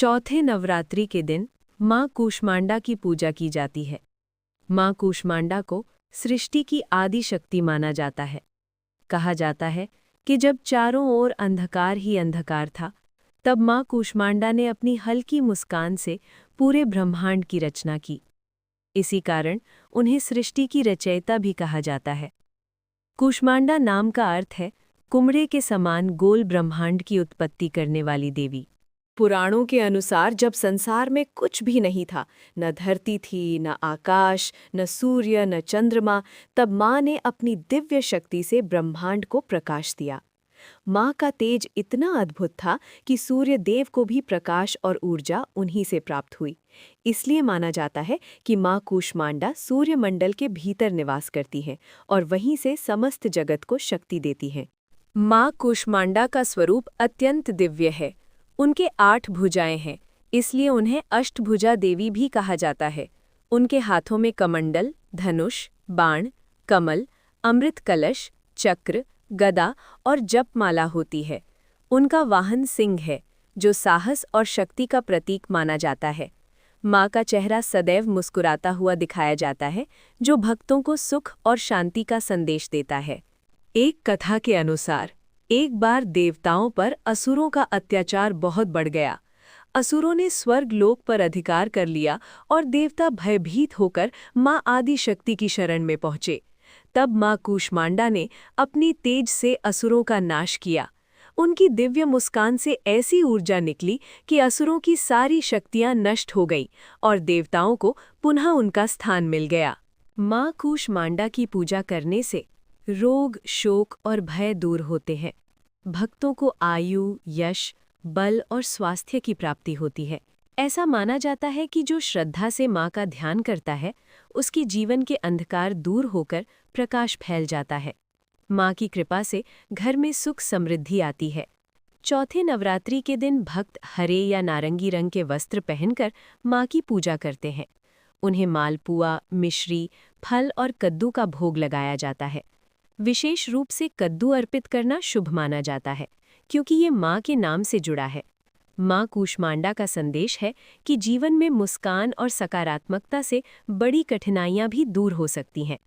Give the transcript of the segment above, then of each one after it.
चौथे नवरात्रि के दिन माँ कूष्मांडा की पूजा की जाती है। माँ कूष्मांडा को सृष्टि की आदि शक्ति माना जाता है। कहा जाता है कि जब चारों ओर अंधकार ही अंधकार था, तब माँ कूष्मांडा ने अपनी हल्की मुस्कान से पूरे ब्रह्मांड की रचना की। इसी कारण उन्हें सृष्टि की रचयिता भी कहा जाता है। कूष्मांडा नाम का अर्थ है कुमड़े के समान गोल ब्रह्मांड की उत्पत्ति करने वाली देवी। पुराणों के अनुसार जब संसार में कुछ भी नहीं था, न धरती थी, न आकाश, न सूर्य, न चंद्रमा, तब माँ ने अपनी दिव्य शक्ति से ब्रह्मांड को प्रकाश दिया। माँ का तेज इतना अद्भुत था कि सूर्य देव को भी प्रकाश और ऊर्जा उन्हीं से प्राप्त हुई। इसलिए माना जाता है कि माँ कूष्मांडा सूर्यमंडल के भीतर निवास करती है और वहीं से समस्त जगत को शक्ति देती है। माँ कूष्मांडा का स्वरूप अत्यंत दिव्य है। उनके 8 भुजाएं हैं, इसलिए उन्हें अष्टभुजा देवी भी कहा जाता है। उनके हाथों में कमंडल, धनुष, बाण, कमल, अमृत कलश, चक्र, गदा और जपमाला होती है। उनका वाहन सिंह है, जो साहस और शक्ति का प्रतीक माना जाता है। माँ का चेहरा सदैव मुस्कुराता हुआ दिखाया जाता है, जो भक्तों को सुख और शांति का संदेश देता है। एक कथा के अनुसार एक बार देवताओं पर असुरों का अत्याचार बहुत बढ़ गया। असुरों ने स्वर्ग लोक पर अधिकार कर लिया और देवता भयभीत होकर माँ आदि शक्ति की शरण में पहुंचे। तब माँ कूष्मांडा ने अपनी तेज से असुरों का नाश किया। उनकी दिव्य मुस्कान से ऐसी ऊर्जा निकली कि असुरों की सारी शक्तियां नष्ट हो गईं और देवताओं को पुनः उनका स्थान मिल गया। माँ कूष्मांडा की पूजा करने से रोग, शोक और भय दूर होते हैं। भक्तों को आयु, यश, बल और स्वास्थ्य की प्राप्ति होती है। ऐसा माना जाता है कि जो श्रद्धा से माँ का ध्यान करता है, उसके जीवन के अंधकार दूर होकर प्रकाश फैल जाता है। माँ की कृपा से घर में सुख समृद्धि आती है। चौथे नवरात्रि के दिन भक्त हरे या नारंगी रंग के वस्त्र पहनकर माँ की पूजा करते हैं। उन्हें मालपुआ, मिश्री, फल और कद्दू का भोग लगाया जाता है। विशेष रूप से कद्दू अर्पित करना शुभ माना जाता है, क्योंकि ये माँ के नाम से जुड़ा है। माँ कूष्मांडा का संदेश है कि जीवन में मुस्कान और सकारात्मकता से बड़ी कठिनाइयाँ भी दूर हो सकती हैं।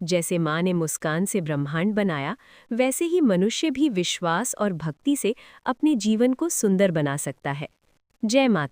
जैसे माँ ने मुस्कान से ब्रह्मांड बनाया, वैसे ही मनुष्य भी विश्वास और भक्ति से अपने जीवन को सुंदर बना सकता है। जय माता।